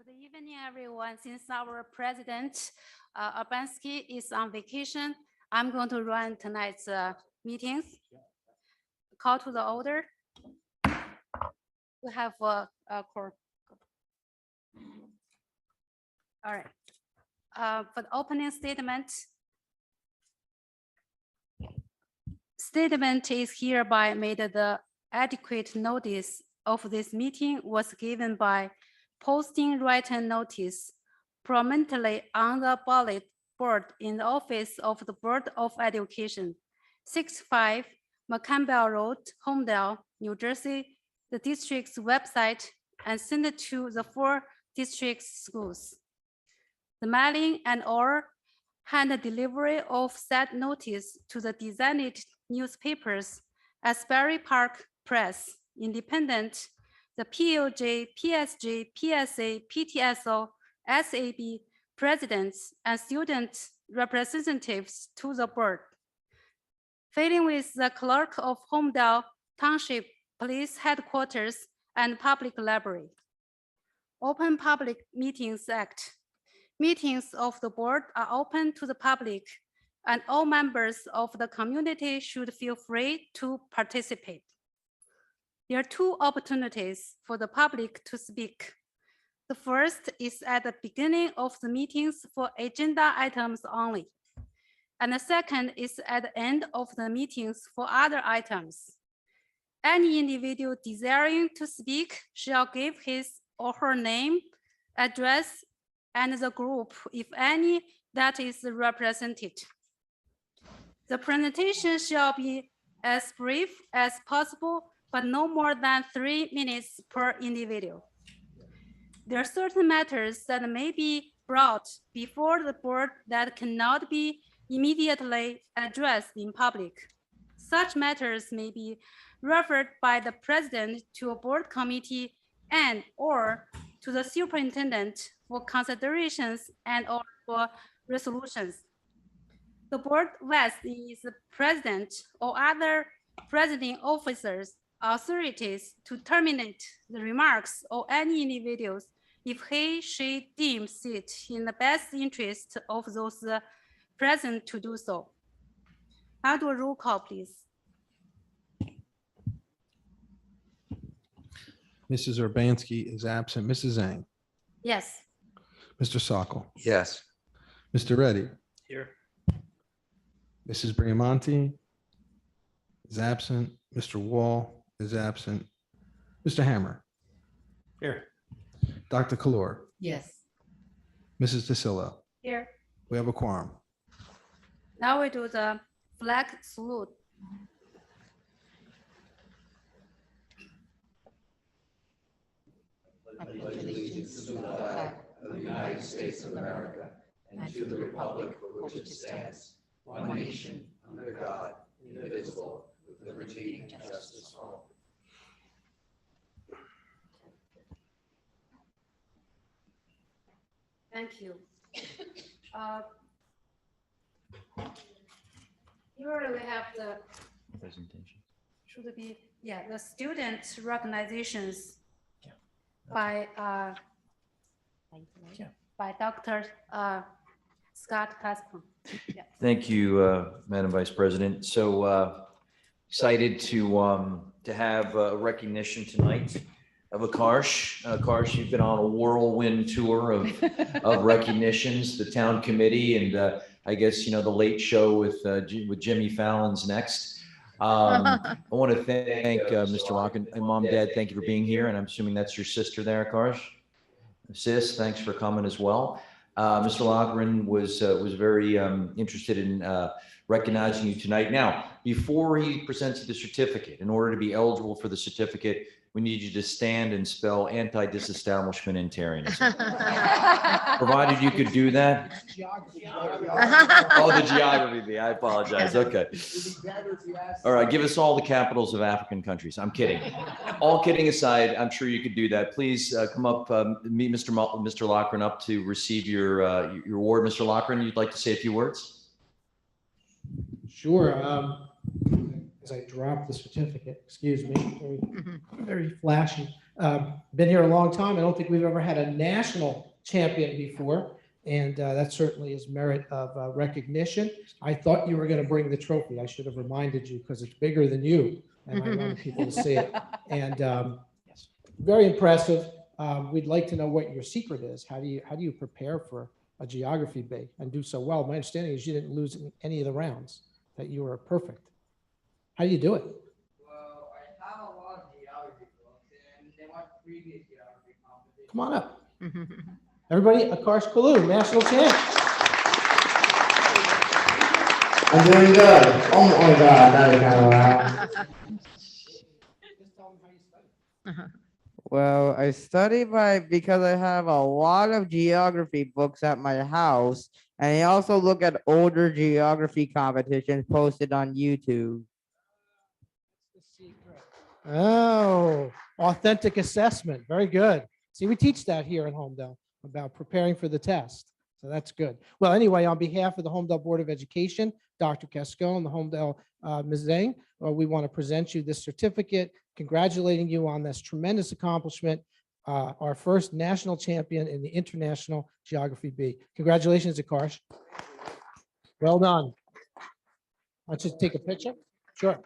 Good evening, everyone. Since our president, Urbanski, is on vacation, I'm going to run tonight's meetings. Call to the order. We have a quorum. All right. For the opening statement, statement is hereby made that the adequate notice of this meeting was given by posting written notice prominently on the ballot board in the office of the Board of Education, 65 McCampbell Road, Homedale, New Jersey, the district's website, and sent it to the 4 district schools. The mailing and/or hand delivery of said notice to the designated newspapers, Asbury Park Press, Independent, the POJ, PSG, PSA, PTSO, SAB, presidents, and student representatives to the board. Filing with the clerk of Homedale Township Police Headquarters and Public Library. Open Public Meetings Act. Meetings of the board are open to the public, and all members of the community should feel free to participate. There are 2 opportunities for the public to speak. The first is at the beginning of the meetings for agenda items only. And the second is at the end of the meetings for other items. Any individual desiring to speak shall give his or her name, address, and the group, if any, that is represented. The presentation shall be as brief as possible, but no more than 3 minutes per individual. There are certain matters that may be brought before the board that cannot be immediately addressed in public. Such matters may be referred by the president to a board committee and/or to the superintendent for considerations and/or for resolutions. The board vests in its president or other presiding officers authorities to terminate the remarks of any individuals if he/she deems it in the best interest of those present to do so. I'll do a roll call, please. Mrs. Urbanski is absent. Mrs. Zhang. Yes. Mr. Sokol. Yes. Mr. Reddy. Here. Mrs. Briamonte is absent. Mr. Wall is absent. Mr. Hammer. Here. Dr. Kalor. Yes. Mrs. DeSillo. Here. We have a quorum. Now we do the flag salute. Allegiance to the flag of the United States of America and to the republic for which it stands, one nation, under God, indivisible, with liberty and justice for all. Thank you. Here we have the Presentation. should be, yeah, the student recognitions by by Dr. Scott Casper. Yeah. Thank you, Madam Vice President. So excited to have recognition tonight of Akarsh. Akarsh, you've been on a whirlwind tour of recognitions, the town committee, and I guess, you know, the late show with Jimmy Fallon's next. I want to thank Mr. Locken and Mom, Dad, thank you for being here. And I'm assuming that's your sister there, Akarsh. Sis, thanks for coming as well. Mr. Lockren was very interested in recognizing you tonight. Now, before he presents you the certificate, in order to be eligible for the certificate, we need you to stand and spell anti-disestablishmentarianism. Provided you could do that. Oh, the geography, I apologize. Okay. All right, give us all the capitals of African countries. I'm kidding. All kidding aside, I'm sure you could do that. Please come up, meet Mr. Lockren up to receive your award. Mr. Lockren, you'd like to say a few words? Sure. as I drop the certificate, excuse me, very flashy. Been here a long time. I don't think we've ever had a national champion before. And that certainly is merit of recognition. I thought you were going to bring the trophy. I should have reminded you because it's bigger than you. And I wanted people to see it. And very impressive. We'd like to know what your secret is. How do you prepare for a geography bee and do so well? My understanding is you didn't lose in any of the rounds, that you were perfect. How do you do it? Well, I have a lot of geography books, and they want previous geography competitions. Come on up. Everybody, Akarsh Kalu, national champ. I'm doing good. Oh my God, that is kind of loud. Just tell them how you study. Well, I study because I have a lot of geography books at my house, and I also look at older geography competitions posted on YouTube. Oh, authentic assessment. Very good. See, we teach that here in Homedale about preparing for the test. So that's good. Well, anyway, on behalf of the Homedale Board of Education, Dr. Casco and the Homedale Ms. Zhang, we want to present you this certificate, congratulating you on this tremendous accomplishment, our first national champion in the International Geography B. Congratulations, Akarsh. Well done. Why don't you take a picture? Sure.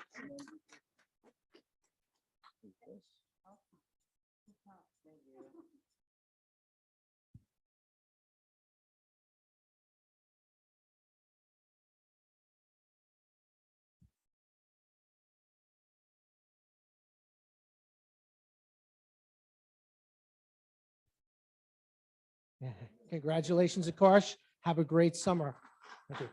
Congratulations, Akarsh. Have a great summer. Thank you.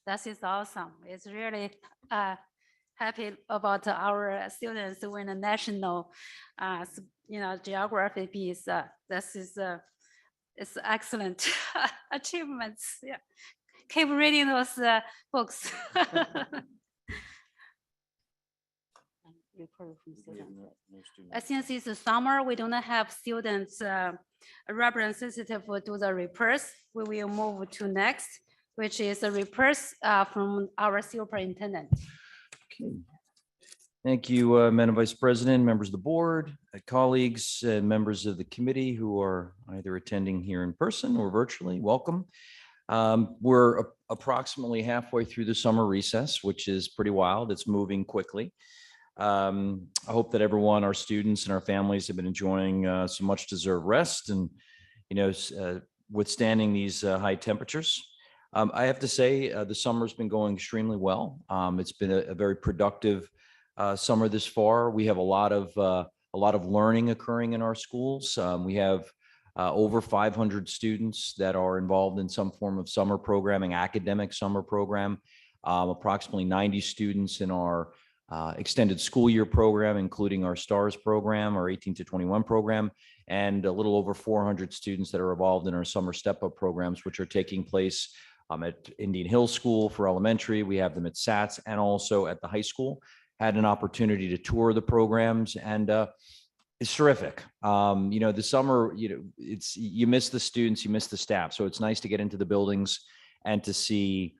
That is awesome. It's really happy about our students win a national, geography piece. This is it's excellent achievements. Yeah, keep reading those books. Since it's summer, we don't have students representative to the reports. We will move to next, which is a report from our superintendent. Okay. Thank you, Madam Vice President, members of the board, colleagues, and members of the committee who are either attending here in person or virtually. Welcome. We're approximately halfway through the summer recess, which is pretty wild. It's moving quickly. I hope that everyone, our students and our families, have been enjoying some much deserved rest and, withstanding these high temperatures. I have to say the summer's been going extremely well. It's been a very productive summer this far. We have a lot of learning occurring in our schools. We have over 500 students that are involved in some form of summer programming, academic summer program. Approximately 90 students in our extended school year program, including our STARS program, our 18 to 21 program, and a little over 400 students that are involved in our summer step-up programs, which are taking place at Indian Hill School for elementary. We have them at SATS and also at the high school. Had an opportunity to tour the programs, and it's terrific. The summer, you miss the students, you miss the staff. So it's nice to get into the buildings and to see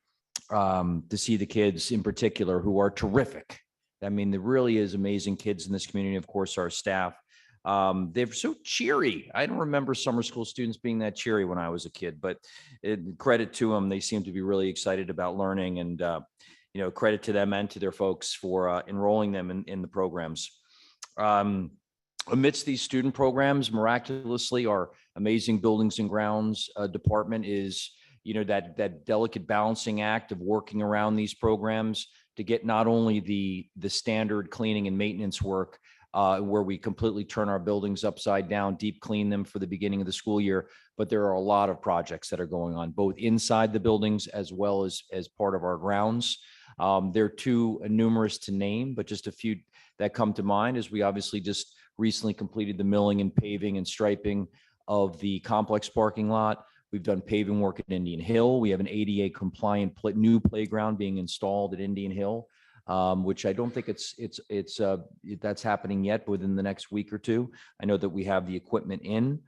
the kids in particular who are terrific. I mean, there really is amazing kids in this community. Of course, our staff, they're so cheery. I don't remember summer school students being that cheery when I was a kid, but credit to them. They seem to be really excited about learning, and, credit to them and to their folks for enrolling them in the programs. Amidst these student programs, miraculously, our amazing buildings and grounds department is, that delicate balancing act of working around these programs to get not only the standard cleaning and maintenance work, where we completely turn our buildings upside down, deep clean them for the beginning of the school year, but there are a lot of projects that are going on both inside the buildings as well as part of our grounds. They're too numerous to name, but just a few that come to mind is we obviously just recently completed the milling and paving and striping of the complex parking lot. We've done paving work at Indian Hill. We have an ADA compliant new playground being installed at Indian Hill. which I don't think that's happening yet, but within the next week or two. I know that we have the equipment in.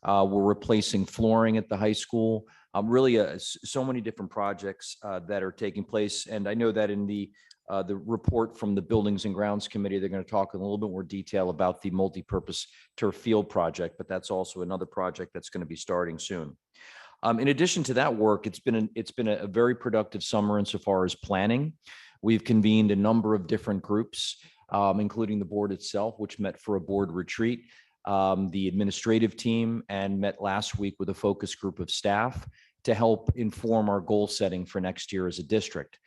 We're replacing flooring at the high school. Really, so many different projects that are taking place. And I know that in the report from the Buildings and Grounds Committee, they're going to talk in a little bit more detail about the multi-purpose turf field project, but that's also another project that's going to be starting soon. In addition to that work, it's been a very productive summer insofar as planning. We've convened a number of different groups, including the board itself, which met for a board retreat, the administrative team, and met last week with a focus group of staff to help inform our goal setting for next year as a district.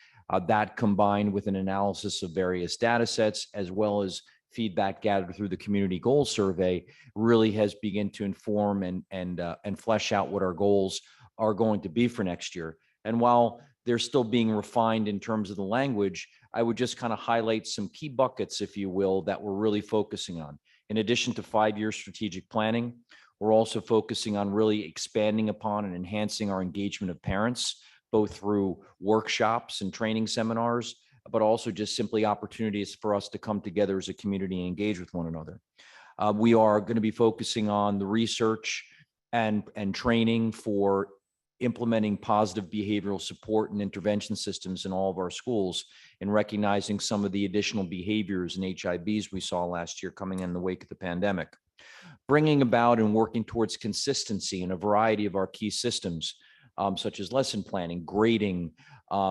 That combined with an analysis of various data sets, as well as feedback gathered through the community goals survey, really has begun to inform and flesh out what our goals are going to be for next year. And while they're still being refined in terms of the language, I would just kind of highlight some key buckets, if you will, that we're really focusing on. In addition to 5-year strategic planning, we're also focusing on really expanding upon and enhancing our engagement of parents, both through workshops and training seminars, but also just simply opportunities for us to come together as a community and engage with one another. We are going to be focusing on the research and training for implementing positive behavioral support and intervention systems in all of our schools, and recognizing some of the additional behaviors and HIBs we saw last year coming in the wake of the pandemic. Bringing about and working towards consistency in a variety of our key systems, such as lesson planning, grading,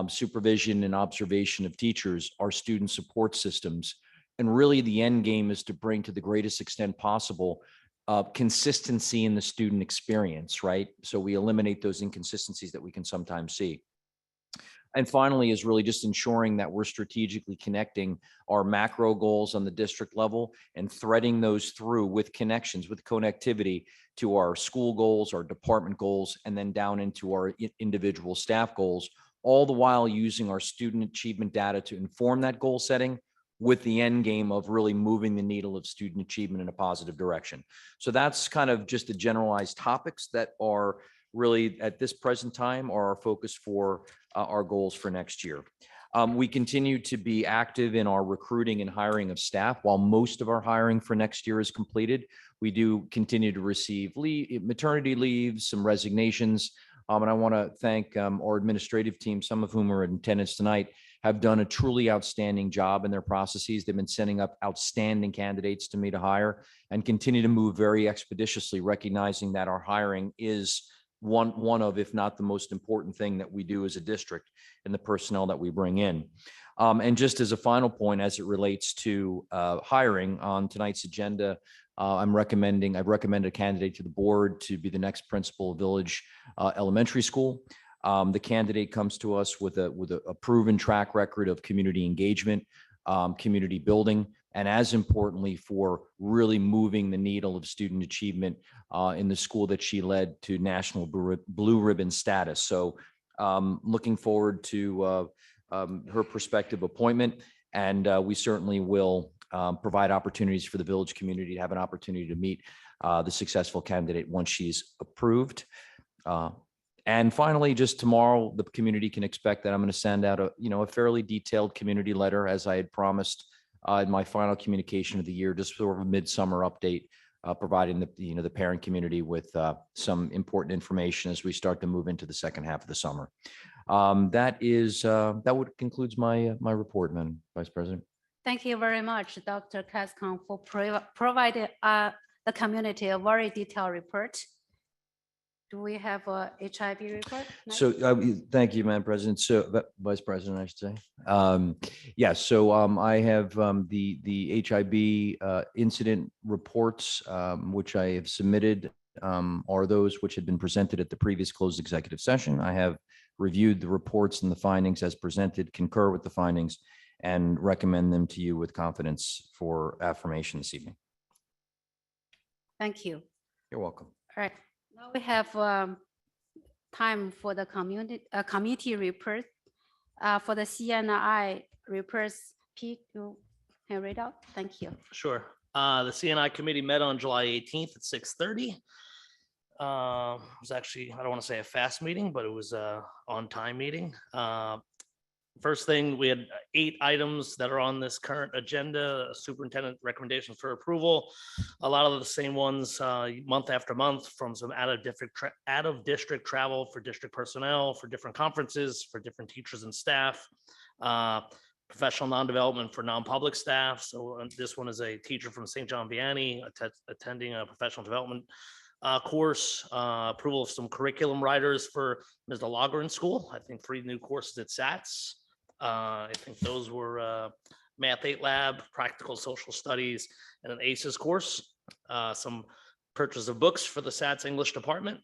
supervision and observation of teachers, our student support systems. And really the end game is to bring to the greatest extent possible consistency in the student experience, right? So we eliminate those inconsistencies that we can sometimes see. And finally is really just ensuring that we're strategically connecting our macro goals on the district level and threading those through with connections, with connectivity to our school goals, our department goals, and then down into our individual staff goals, all the while using our student achievement data to inform that goal setting, with the end game of really moving the needle of student achievement in a positive direction. So that's kind of just the generalized topics that are really at this present time are our focus for our goals for next year. We continue to be active in our recruiting and hiring of staff. While most of our hiring for next year is completed, we do continue to receive maternity leaves, some resignations. And I want to thank our administrative team, some of whom are in attendance tonight, have done a truly outstanding job in their processes. They've been sending up outstanding candidates to me to hire and continue to move very expeditiously, recognizing that our hiring is one of, if not the most important thing that we do as a district in the personnel that we bring in. And just as a final point, as it relates to hiring on tonight's agenda, I've recommended a candidate to the board to be the next principal of Village Elementary School. The candidate comes to us with a proven track record of community engagement, community building, and as importantly, for really moving the needle of student achievement in the school that she led to national blue ribbon status. So looking forward to her prospective appointment, and we certainly will provide opportunities for the village community to have an opportunity to meet the successful candidate once she's approved. And finally, just tomorrow, the community can expect that I'm going to send out a fairly detailed community letter, as I had promised in my final communication of the year, just sort of a midsummer update, providing the parent community with some important information as we start to move into the second half of the summer. That concludes my report, Madam Vice President. Thank you very much, Dr. Cascon, for providing the community a very detailed report. Do we have a HIB report? So thank you, Madam President. So Vice President, I should say. Yes. So I have the HIB incident reports, which I have submitted, are those which had been presented at the previous closed executive session. I have reviewed the reports and the findings as presented, concur with the findings, and recommend them to you with confidence for affirmation this evening. Thank you. You're welcome. All right. Now we have time for the committee report. For the CNI reports, Pete, you can read out. Thank you. Sure. The CNI committee met on July 18th at 6:30. It was actually, I don't want to say a fast meeting, but it was a on-time meeting. First thing, we had 8 items that are on this current agenda, superintendent recommendations for approval. A lot of the same ones month after month, from some out of district travel for district personnel, for different conferences, for different teachers and staff. Professional non-development for non-public staff. So this one is a teacher from St. John Vianney attending a professional development course, approval of some curriculum writers for Ms. Logren School. I think 3 new courses at SATS. I think those were Math 8 Lab, Practical Social Studies, and an ACES course. Some purchase of books for the SATS English department.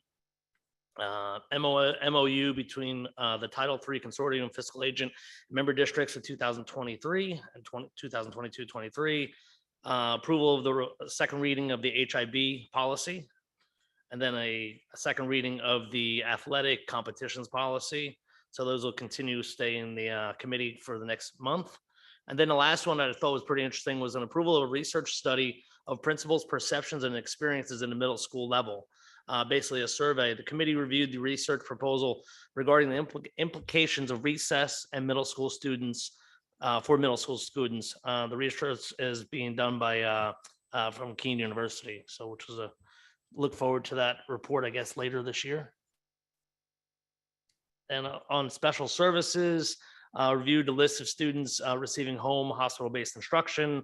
MOU between the Title III Consortium Fiscal Agent member districts for 2023 and 2022-23. Approval of the second reading of the HIB policy, and then a second reading of the athletic competitions policy. So those will continue to stay in the committee for the next month. And then the last one that I thought was pretty interesting was an approval of a research study of principals, perceptions, and experiences in the middle school level. Basically a survey. The committee reviewed the research proposal regarding the implications of recess and middle school students for middle school students. The research is being done by from Keene University. So which was look forward to that report, I guess, later this year. And on special services, reviewed the list of students receiving home hospital-based instruction,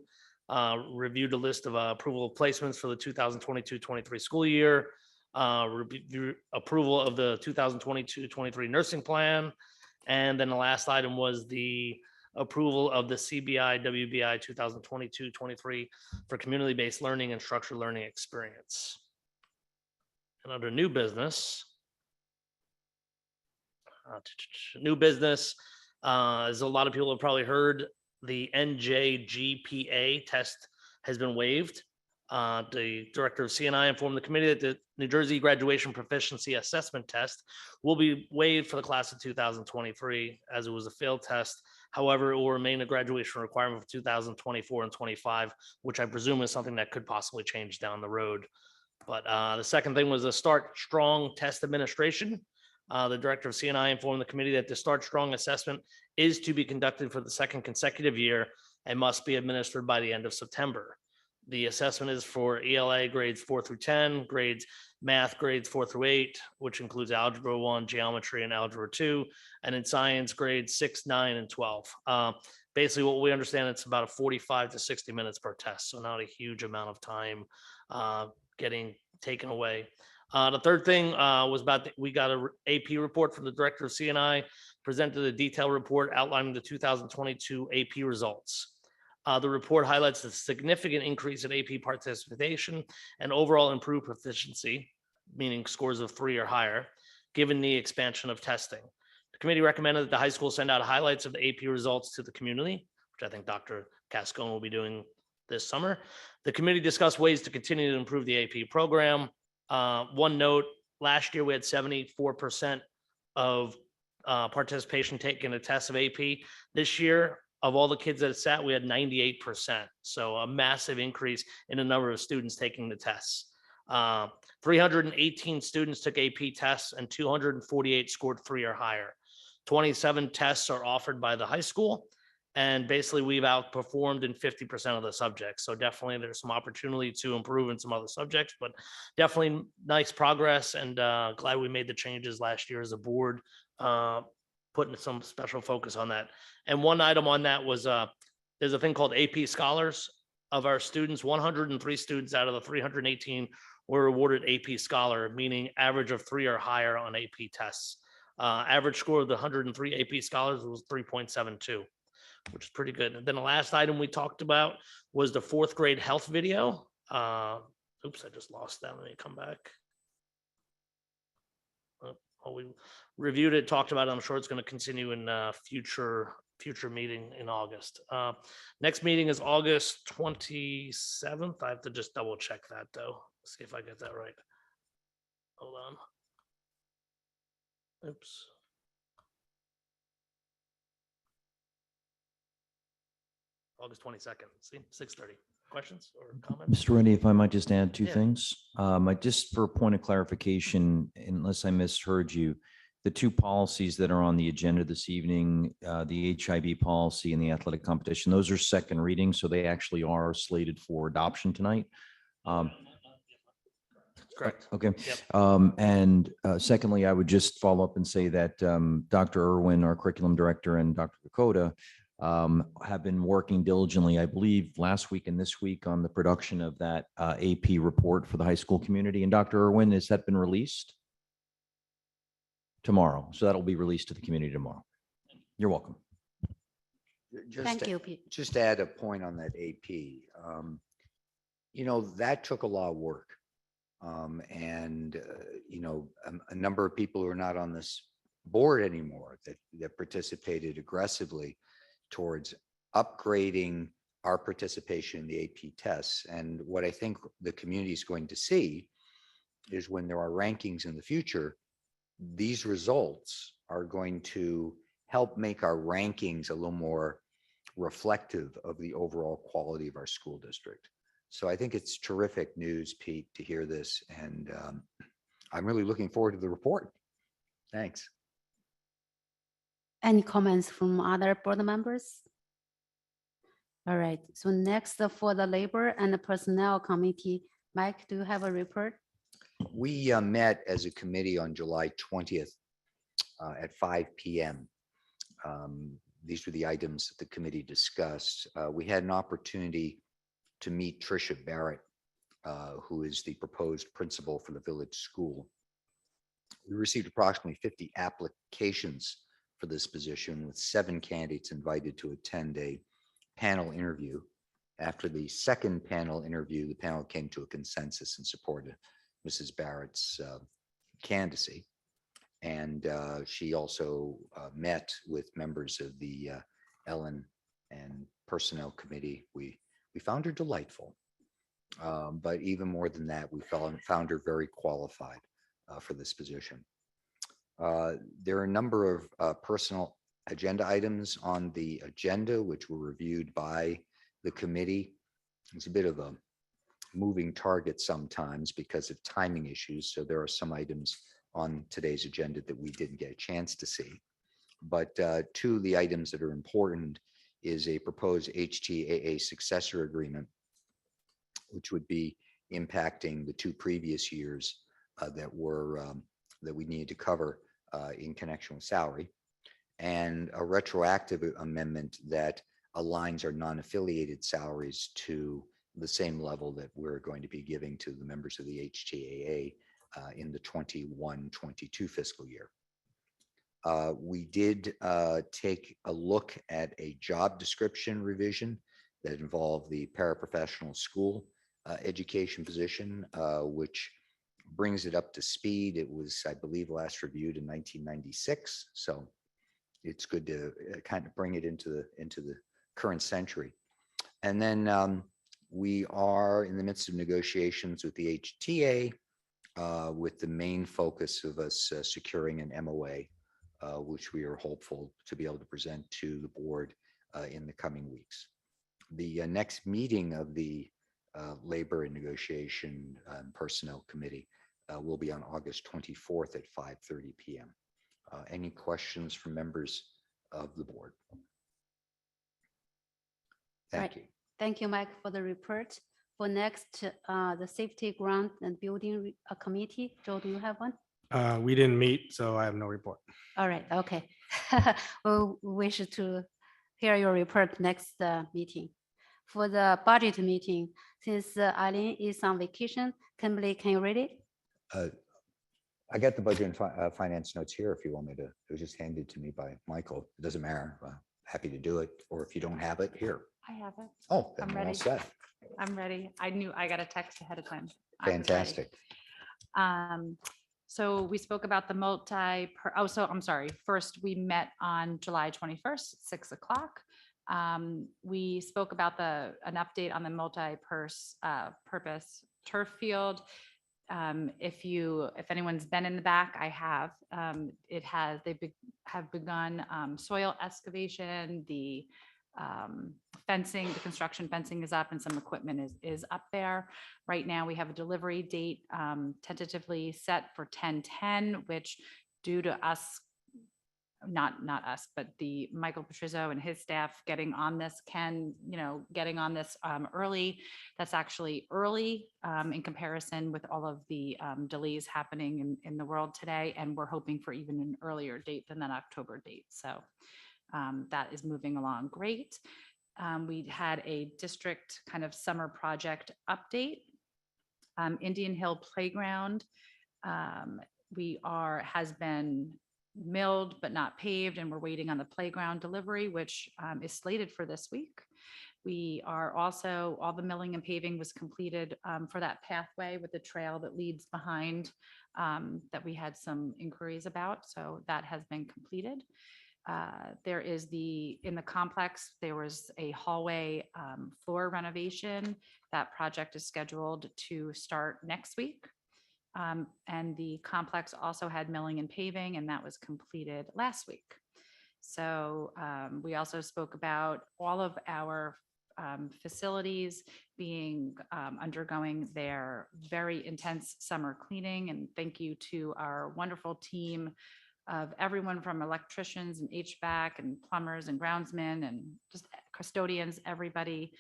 reviewed a list of approval of placements for the 2022-23 school year, approval of the 2022-23 nursing plan. And then the last item was the approval of the CBI WBI 2022-23 for community-based learning and structured learning experience. And under new business, as a lot of people have probably heard, the NJGPA test has been waived. The director of CNI informed the committee that the New Jersey Graduation Proficiency Assessment Test will be waived for the class of 2023, as it was a failed test. However, it will remain a graduation requirement for 2024 and 25, which I presume is something that could possibly change down the road. But the second thing was the Start Strong test administration. The director of CNI informed the committee that the Start Strong assessment is to be conducted for the second consecutive year and must be administered by the end of September. The assessment is for ELA grades 4 through 10, grades math grades 4 through 8, which includes algebra 1, geometry, and algebra 2, and in science grades 6, 9, and 12. Basically, what we understand, it's about 45 to 60 minutes per test, so not a huge amount of time getting taken away. The third thing was about we got an AP report from the director of CNI, presented a detailed report outlining the 2022 AP results. The report highlights the significant increase in AP participation and overall improved proficiency, meaning scores of 3 or higher, given the expansion of testing. The committee recommended that the high school send out highlights of the AP results to the community, which I think Dr. Cascone will be doing this summer. The committee discussed ways to continue to improve the AP program. One note, last year we had 74% of participation taking a test of AP. This year, of all the kids that sat, we had 98%. So a massive increase in the number of students taking the tests. 318 students took AP tests and 248 scored 3 or higher. 27 tests are offered by the high school. And basically we've outperformed in 50% of the subjects. So definitely there's some opportunity to improve in some other subjects, but definitely nice progress, and glad we made the changes last year as a board, putting some special focus on that. And one item on that was there's a thing called AP Scholars. Of our students, 103 students out of the 318 were awarded AP Scholar, meaning average of 3 or higher on AP tests. Average score of the 103 AP Scholars was 3.72. which is pretty good. And then the last item we talked about was the 4th grade health video. Oops, I just lost that. Let me come back. We reviewed it, talked about it. I'm sure it's going to continue in future meeting in August. Next meeting is August 27th. I have to just double check that though. See if I get that right. Hold on. Oops. August 22nd, see, 6:30. Questions or comments? Mr. Rennie, if I might just add 2 Yeah. things. Just for a point of clarification, unless I misheard you, The two policies that are on the agenda this evening, the HIB policy and the athletic competition, those are second readings, so they actually are slated for adoption tonight. Correct. Okay. Yep. And secondly, I would just follow up and say that Dr. Irwin, our curriculum director, and Dr. Dakota have been working diligently, I believe, last week and this week on the production of that AP report for the high school community. And Dr. Irwin, has that been released? Tomorrow. So that'll be released to the community tomorrow. You're welcome. Thank you, Pete. Just to add a point on that AP. That took a lot of work. A number of people who are not on this board anymore that participated aggressively towards upgrading our participation in the AP tests. And what I think the community is going to see is when there are rankings in the future, these results are going to help make our rankings a little more reflective of the overall quality of our school district. So I think it's terrific news, Pete, to hear this. And I'm really looking forward to the report. Thanks. Any comments from other board members? All right, so next for the Labor and the Personnel Committee, Mike, do you have a report? We met as a committee on July 20th at 5 p.m. These were the items that the committee discussed. We had an opportunity to meet Tricia Barrett, who is the proposed principal for the village school. We received approximately 50 applications for this position, with 7 candidates invited to attend a panel interview. After the second panel interview, the panel came to a consensus and supported Mrs. Barrett's candidacy. And she also met with members of the Ellen and Personnel Committee. We found her delightful, but even more than that, we found her very qualified for this position. There are a number of personal agenda items on the agenda which were reviewed by the committee. It's a bit of a moving target sometimes because of timing issues. So there are some items on today's agenda that we didn't get a chance to see. But two of the items that are important is a proposed HTAA successor agreement, which would be impacting the 2 previous years that we needed to cover in connection with salary, and a retroactive amendment that aligns our non-affiliated salaries to the same level that we're going to be giving to the members of the HTAA in the 21-22 fiscal year. We did take a look at a job description revision that involved the paraprofessional school education position, which brings it up to speed. It was, I believe, last reviewed in 1996. So it's good to kind of bring it into the current century. And then we are in the midst of negotiations with the HTA with the main focus of us securing an MOA, which we are hopeful to be able to present to the board in the coming weeks. The next meeting of the Labor and Negotiation and Personnel Committee will be on August 24th at 5:30 p.m. Any questions from members of the board? Thank you. Thank you, Mike, for the report. For next, the Safety Ground and Building Committee, Joe, do you have one? We didn't meet, so I have no report. All right, okay. We'll wish to hear your report next meeting. For the budget meeting, since Eileen is on vacation, Kimberly, can you read it? I got the budget and finance notes here if you want me to. It was just handed to me by Michael. It doesn't matter. Happy to do it. Or if you don't have it, here. I have it. Oh, then I'm we're all ready. set. I'm ready. I knew I got a text ahead of time. I was ready. Fantastic. So we spoke about the I'm sorry. First, we met on July 21st, 6 o'clock. We spoke about an update on the multi-purpose turf field. If anyone's been in the back, I have. They have begun soil excavation. The fencing, the construction fencing is up, and some equipment is up there. Right now, we have a delivery date tentatively set for 10/10, which due to us, not us, but the Michael Patrizio and his staff getting on this, getting on this early. That's actually early in comparison with all of the delays happening in the world today. And we're hoping for even an earlier date than that October date. So that is moving along great. We had a district kind of summer project update. Indian Hill Playground has been milled but not paved, and we're waiting on the playground delivery, which is slated for this week. We are also, all the milling and paving was completed for that pathway with the trail that leads behind that we had some inquiries about. So that has been completed. There is in the complex, there was a hallway floor renovation. That project is scheduled to start next week. And the complex also had milling and paving, and that was completed last week. So we also spoke about all of our facilities being undergoing their very intense summer cleaning. And thank you to our wonderful team of everyone from electricians and HVAC and plumbers and groundsmen and just custodians, everybody,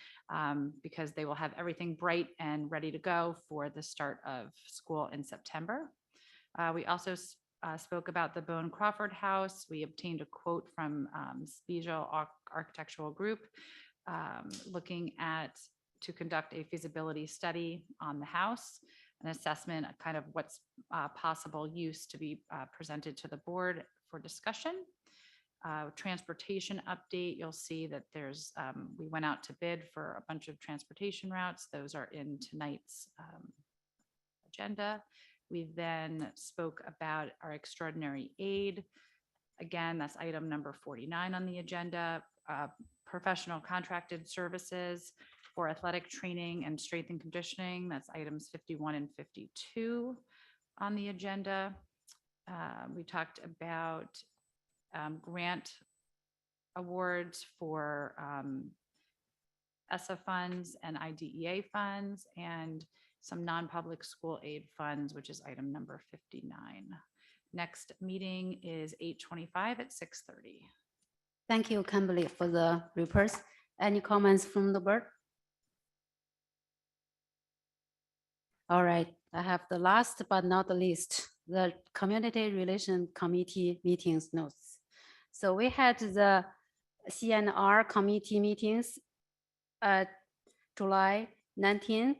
because they will have everything bright and ready to go for the start of school in September. We also spoke about the Bone Crawford House. We obtained a quote from Spiegel Architectural Group looking to conduct a feasibility study on the house, an assessment of kind of what's possible use to be presented to the board for discussion. Transportation update, you'll see that we went out to bid for a bunch of transportation routes. Those are in tonight's agenda. We then spoke about our extraordinary aid. Again, that's item number 49 on the agenda. Professional contracted services for athletic training and strength and conditioning. That's items 51 and 52 on the agenda. We talked about grant awards for ESSA funds and IDEA funds, and some non-public school aid funds, which is item number 59. Next meeting is 8:25 at 6:30. Thank you, Kimberly, for the reports. Any comments from the board? All right, I have the last but not the least, the Community Relation Committee meetings notes. So we had the CNR committee meetings at July 19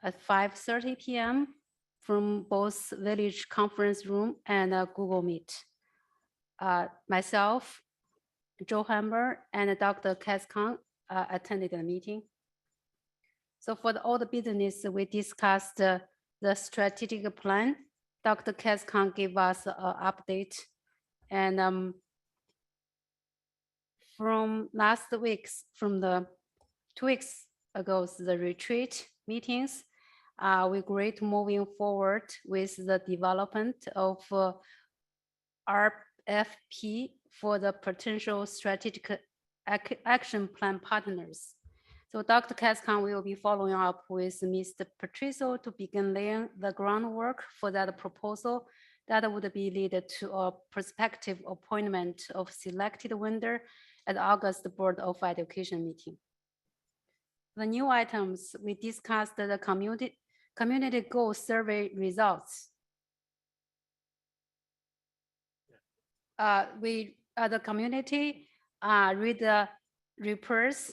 at 5:30 p.m. from both Village Conference Room and Google Meet. Myself, Joe Hammer, and Dr. Kang attended the meeting. So for all the business, we discussed the strategic plan. Dr. Kang gave us an update. And from the 2 weeks ago, the retreat meetings, we're great moving forward with the development of RFP for the potential strategic action plan partners. So Dr. Kang will be following up with Mr. Patrizio to begin laying the groundwork for that proposal that would be lead to a prospective appointment of selected vendor at August Board of Education meeting. The new items, we discussed the community goal survey results. The community read the reports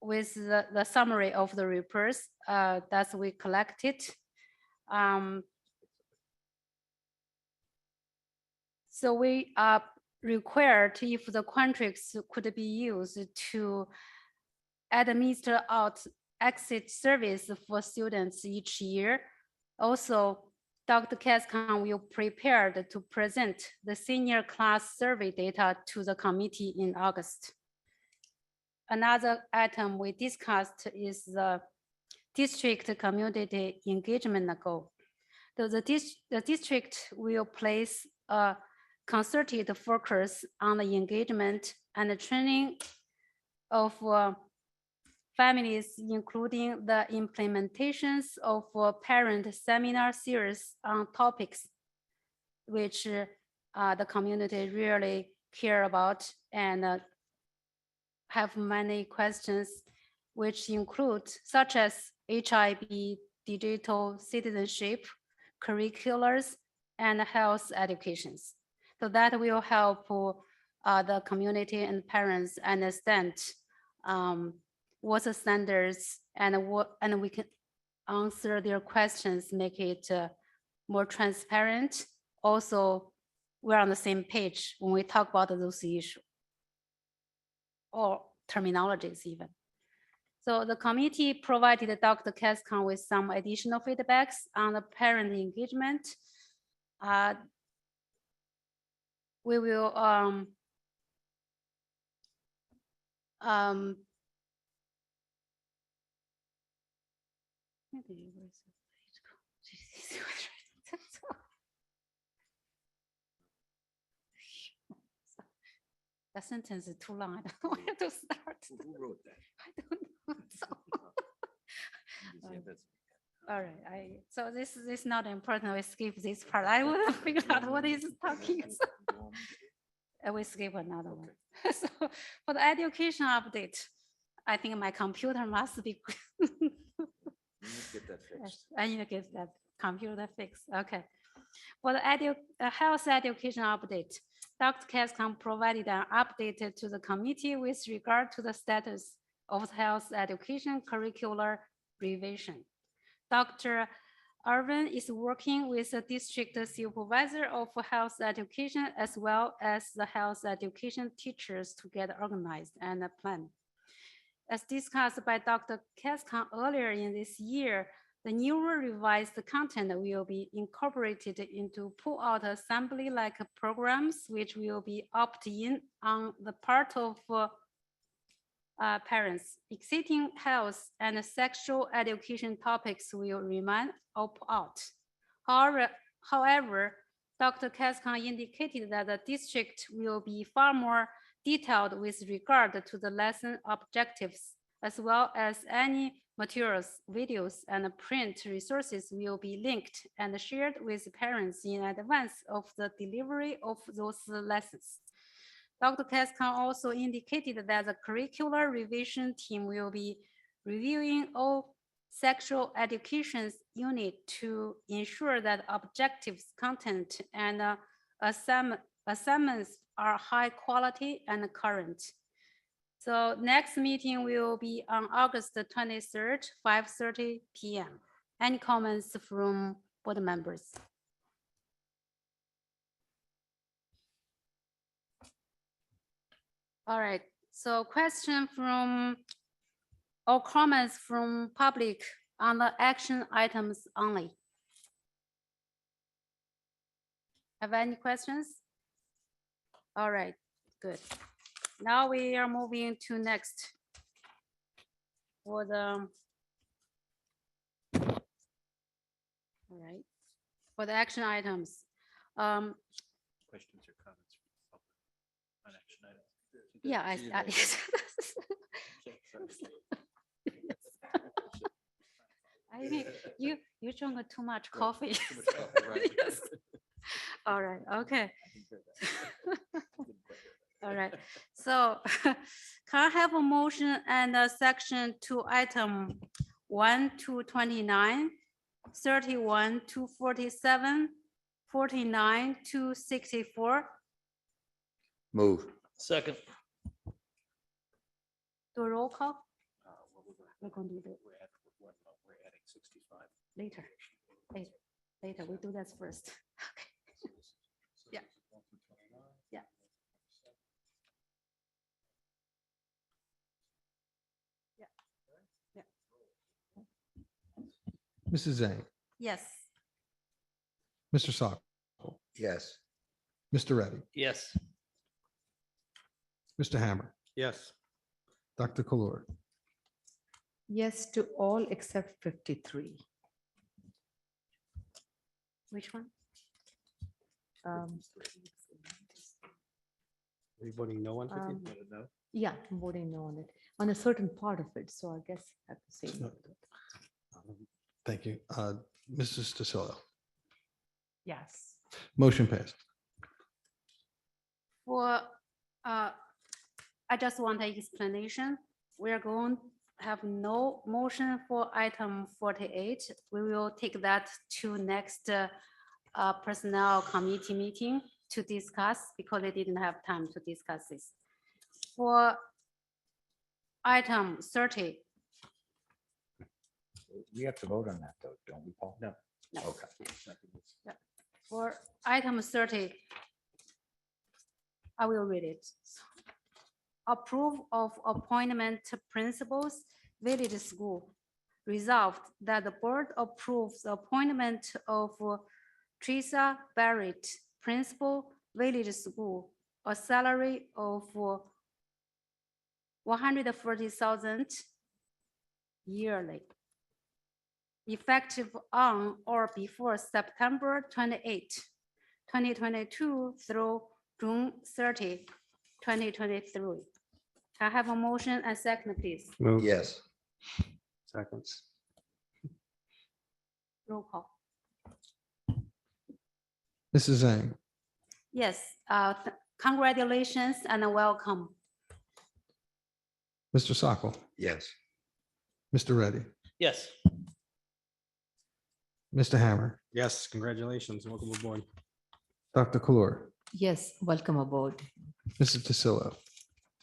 with the summary of the reports that we collected. So we are required if the contracts could be used to administer out exit service for students each year. Also, Dr. Kang will prepare to present the senior class survey data to the committee in August. Another item we discussed is the district community engagement goal. So the district will place a concerted focus on the engagement and the training of families, including the implementations of parent seminar series on topics which the community really care about and have many questions, which include such as HIV, digital citizenship, curriculars, and health educations. So that will help the community and parents understand what's the standards and we can answer their questions, make it more transparent. Also, we're on the same page when we talk about those issues or terminologies even. So the committee provided Dr. Cascon with some additional feedbacks on the parent engagement. We will the sentence is too long. I don't know where to start. Who wrote that? I don't know. All right, so this is not important. We skip this part. I will figure out what he's talking. So we skip another one. So for the education update, I think my computer must be. Get that fixed. I need to get that computer fixed. Okay. For the health education update, Dr. Cascon provided an update to the committee with regard to the status of health education curricular revision. Dr. Arvin is working with the district supervisor of health education as well as the health education teachers to get organized and plan. As discussed by Dr. Cascon earlier in this year, the newer revised content will be incorporated into pull-out assembly-like programs, which will be opt-in on the part of parents. Existing health and sexual education topics will remain opt-out. However, Dr. Cascon indicated that the district will be far more detailed with regard to the lesson objectives, as well as any materials, videos, and print resources will be linked and shared with parents in advance of the delivery of those lessons. Dr. Cascon also indicated that the curricular revision team will be reviewing all sexual education unit to ensure that objectives, content, and assignments are high quality and current. So next meeting will be on August 23rd, 5:30 p.m. Any comments from board members? All right, so question from or comments from public on the action items only. Have any questions? All right, good. Now we are moving to next for the, all right, for the action items. Questions or comments on action items? Yeah, I think you drank too much coffee. Yes. All right, okay. All right, so can I have a motion and a section to item 1 to 29, 31 to 47, 49 to 64? Move. Second. Do a roll call? We're going to do it We're adding 65. later. Later, we do that first. Okay. Yeah. Yeah. Yeah. Yeah. Mrs. Zhang, Yes. Mr. Sock, Yes. Mr. Reddy, Yes. Mr. Hammer, Yes. Dr. Kalur, Yes to all except 53. Which one? Are you voting no on 50? Um, Yeah, I'm voting no on it, on a certain part of it, so I guess I have to say no. to it. Thank you. Mrs. DeSoto, Yes. motion passed. For, I just want an explanation. We are going to have no motion for item 48. We will take that to next personnel committee meeting to discuss because they didn't have time to discuss this. For item 30, We have to vote on that though, don't we, Paul? No. no. Okay. For item 30, I will read it. Approve of appointment to principals, village school. Resolved that the board approves the appointment of Teresa Barrett, principal, village school, a salary of 140,000 yearly, effective on or before September 28, 2022 through June 30, 2023. I have a motion and second, please. Move. Yes. Seconds. Roll call. Mrs. Zhang, Yes, congratulations and welcome. Mr. Sokol, Yes. Mr. Reddy, Yes. Mr. Hammer, Yes, congratulations. Welcome aboard. Dr. Kalur, Yes, welcome aboard. Mrs. Tasillo.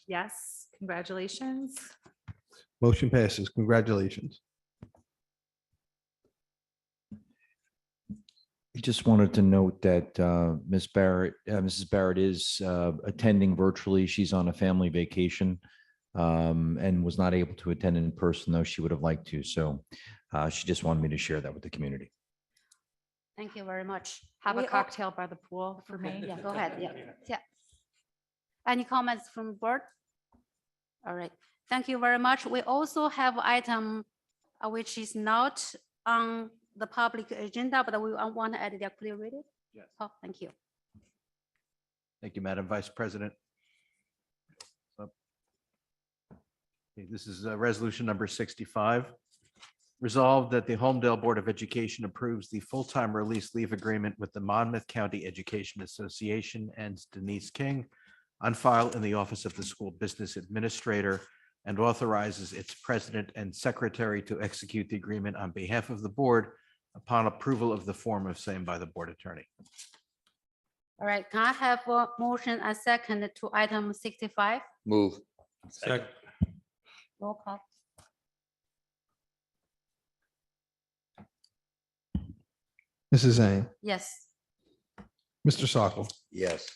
Yes, congratulations. Motion passes. Congratulations. I just wanted to note that Mrs. Barrett is attending virtually. She's on a family vacation and was not able to attend in person, though she would have liked to. So she just wanted me to share that with the community. Thank you very much. Have a We all- cocktail by the pool for me. Yeah, go ahead. Yeah, yeah. Any comments from board? All right, thank you very much. We also have item which is not on the public agenda, but we want to add there. Could you read it? Yes. Oh, thank you. Thank you, Madam Vice President. Okay, this is resolution number 65. Resolved that the Homedale Board of Education approves the full-time release leave agreement with the Monmouth County Education Association and Denise King on file in the Office of the School Business Administrator and authorizes its president and secretary to execute the agreement on behalf of the board upon approval of the form of same by the board attorney. All right, can I have a motion and second to item 65? Move. Second. Roll call. Mrs. Zhang, Yes, Mr. Sokol, Yes.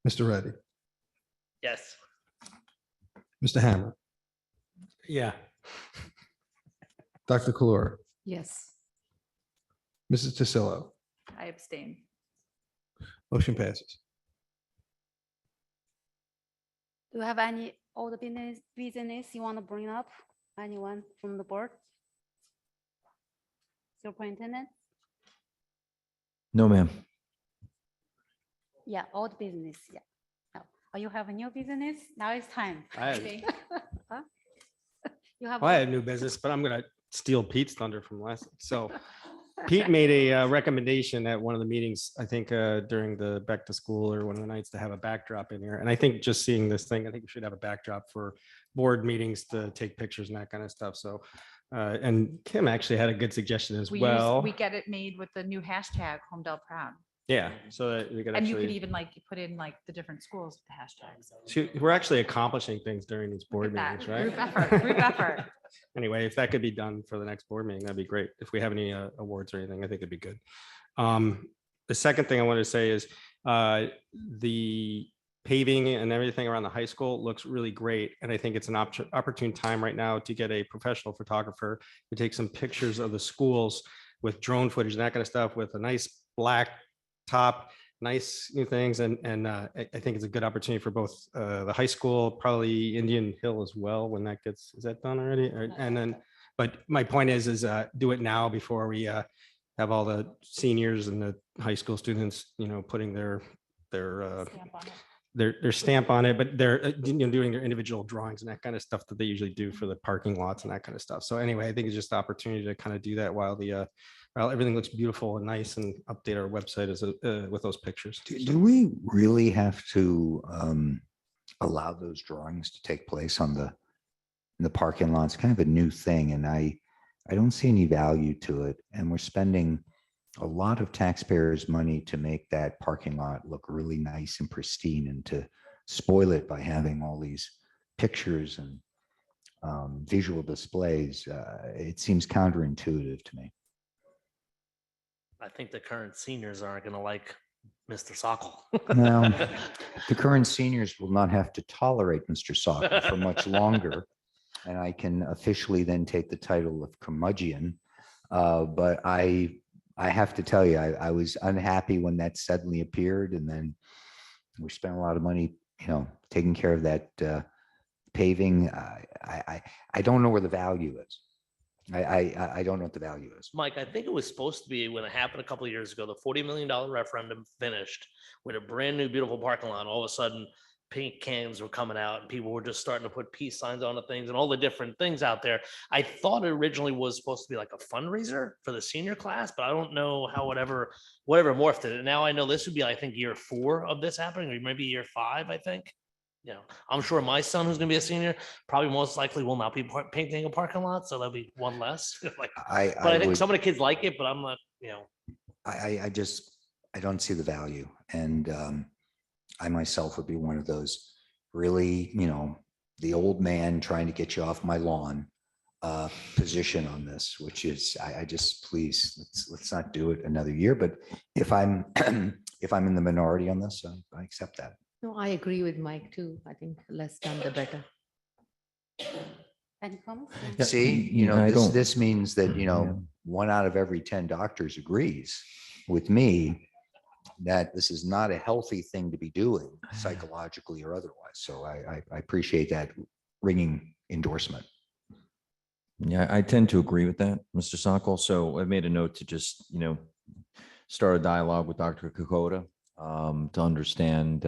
Mr. Reddy, Yes. Mr. Hammer, Yeah. Dr. Kalur, Yes, Mrs. Tasillo. I abstain. Motion passes. do you have any old business you want to bring up? Anyone from the board? Superintendent? No, ma'am. Yeah, old business, yeah. No. Oh, you have a new business? Now it's time. I Huh? You have. Well, I have new business, but I'm gonna steal Pete's thunder from last. So Pete made a recommendation at one of the meetings, I think during the back to school or one of the nights to have a backdrop in here. And I think just seeing this thing, I think we should have a backdrop for board meetings to take pictures and that kind of stuff. So and Kim actually had a good suggestion as well. We get it made with the new hashtag Homedale Proud. Yeah, so that we could And you could actually, even like put in like the different schools with the hashtags. we're actually accomplishing things during these board Look at meetings, that. right? Group effort, group effort. Anyway, if that could be done for the next board meeting, that'd be great. If we have any awards or anything, I think it'd be good. The second thing I wanted to say is the paving and everything around the high school looks really great. And I think it's an opportune time right now to get a professional photographer to take some pictures of the schools with drone footage and that kind of stuff with a nice black top, nice new things. And I think it's a good opportunity for both the high school, probably Indian Hill as well, when that gets, is that done already? And then, but my point is do it now before we have all the seniors and the high school students, putting their Stamp on it. their stamp on it, but they're doing their individual drawings and that kind of stuff that they usually do for the parking lots and that kind of stuff. So anyway, I think it's just the opportunity to kind of do that while while everything looks beautiful and nice, and update our website with those pictures. Do we really have to allow those drawings to take place in the parking lot? It's kind of a new thing, and I don't see any value to it. And we're spending a lot of taxpayers' money to make that parking lot look really nice and pristine, and to spoil it by having all these pictures and visual displays. It seems counterintuitive to me. I think the current seniors aren't going to like Mr. Sokol. Now, the current seniors will not have to tolerate Mr. Sokol for much longer, and I can officially then take the title of curmudgeon. But I have to tell you, I was unhappy when that suddenly appeared, and then we spent a lot of money, taking care of that paving. I don't know where the value is. I don't know what the value is. Mike, I think it was supposed to be, when it happened a couple of years ago, the $40 million referendum finished with a brand new beautiful parking lot. All of a sudden, paint cans were coming out and people were just starting to put peace signs on the things and all the different things out there. I thought it originally was supposed to be like a fundraiser for the senior class, but I don't know how whatever morphed it. And now I know this would be, I think, year 4 of this happening, or maybe year 5, I think. I'm sure my son, who's going to be a senior, probably most likely will not be painting a parking lot, so there'll be one less. But I think some of the kids like it, but I'm not. I don't see the value, and I myself would be one of those really, the old man trying to get you off my lawn position on this, which is I just, please, let's not do it another year. But if I'm if I'm in the minority on this, I accept that. No, I agree with Mike too. I think less done, the better. Any comments? See, this means that, 1 out of every 10 doctors agrees with me that this is not a healthy thing to be doing psychologically or otherwise. So I appreciate that ringing endorsement. Yeah, I tend to agree with that, Mr. Sokol. So I made a note to just, start a dialogue with Dr. Kokoda to understand,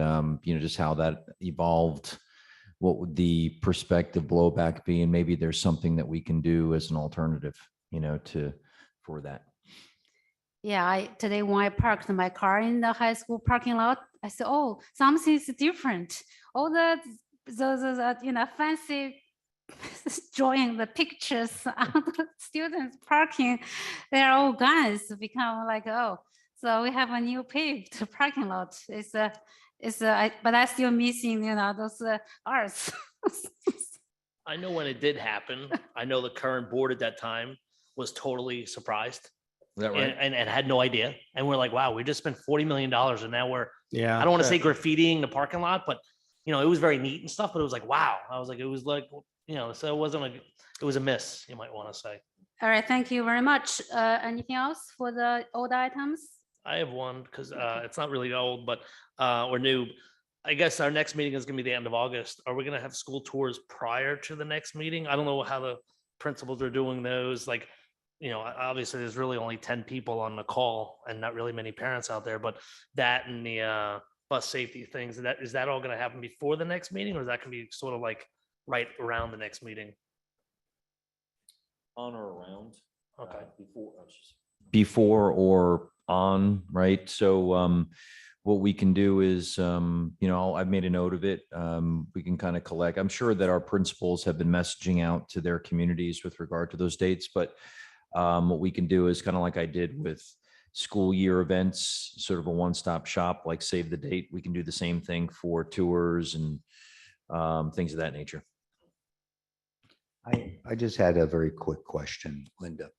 just how that evolved. What would the prospective blowback be? And maybe there's something that we can do as an alternative, for that. Yeah, today when I parked my car in the high school parking lot, I said, "Oh, something's different. All the fancy drawing, the pictures on the students parking, they're all gone. It's become like, oh, so we have a new paved parking lot. But I still missing, those arts." I know when it did happen, I know the current board at that time was totally surprised. Is that right? And had no idea. And we're like, wow, we just spent $40 million and now we're, Yeah. I don't want to say graffitiing the parking lot, but it was very neat and stuff, but it was like, wow. I was like, it was like, so it wasn't like, it was a miss, you might want to say. All right, thank you very much. Anything else for the old items? I have one because it's not really old, but or new. I guess our next meeting is going to be the end of August. Are we going to have school tours prior to the next meeting? I don't know how the principals are doing those. Like, obviously there's really only 10 people on the call and not really many parents out there, but that and the bus safety things, is that all going to happen before the next meeting, or is that going to be sort of like right around the next meeting? On or around. Okay. Before or on, right? So what we can do is, I've made a note of it. We can kind of collect. I'm sure that our principals have been messaging out to their communities with regard to those dates, but what we can do is kind of like I did with school year events, sort of a one-stop shop, like save the date. We can do the same thing for tours and things of that nature. I just had a very quick question, Linda.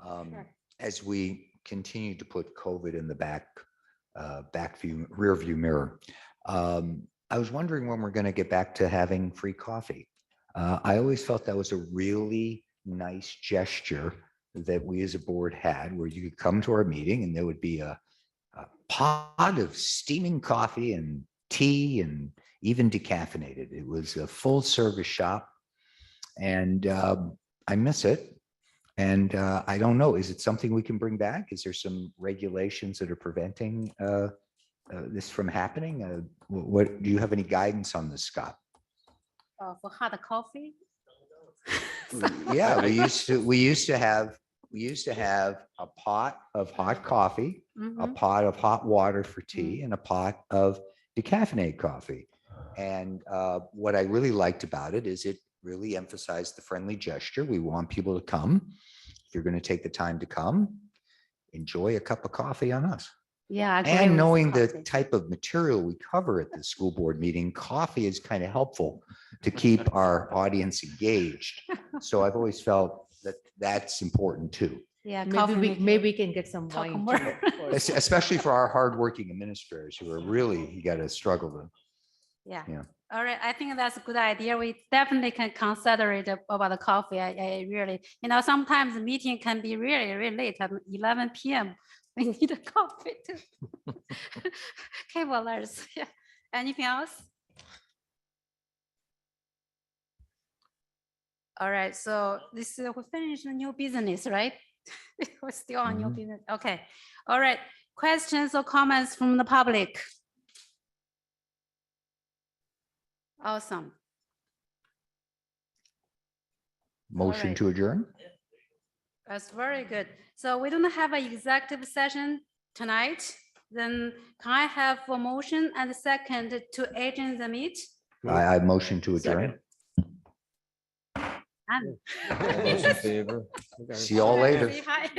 Sure. As we continue to put COVID in the rear view mirror, I was wondering when we're going to get back to having free coffee. I always felt that was a really nice gesture that we as a board had, where you could come to our meeting and there would be a pot of steaming coffee and tea and even decaffeinated. It was a full service shop, and I miss it. And I don't know, is it something we can bring back? Is there some regulations that are preventing this from happening? What, do you have any guidance on this, Scott? For hot coffee. Yeah, we used to have a pot of hot coffee, a Mhm. pot of hot water for tea, and a pot of decaffeinated coffee. And what I really liked about it is it really emphasized the friendly gesture. We want people to come. If you're going to take the time to come, enjoy a cup of coffee on us. Yeah. I agree with And knowing the coffee. type of material we cover at the school board meeting, coffee is kind of helpful to keep our audience engaged. So I've always felt that that's important too, Yeah. Coffee make you Maybe we can get some talk wine. more. too, of course. especially for our hardworking administrators who are really, you got to struggle to. Yeah. Yeah. All right. I think that's a good idea. We definitely can consider it about the coffee. I really, sometimes the meeting can be really, really late at 11 p.m. We need a coffee too. Okay, well, yeah. Anything else? All right. So this we finished the new business, right? We're still on new Mhm. business. Okay. All right. Questions or comments from the public? Awesome. Motion right. to adjourn? That's very good. So we don't have an executive session tonight. Then can I have a motion and a second to adjourn the meet? I motion to adjourn. And- All those in favor? See y'all later. Say hi.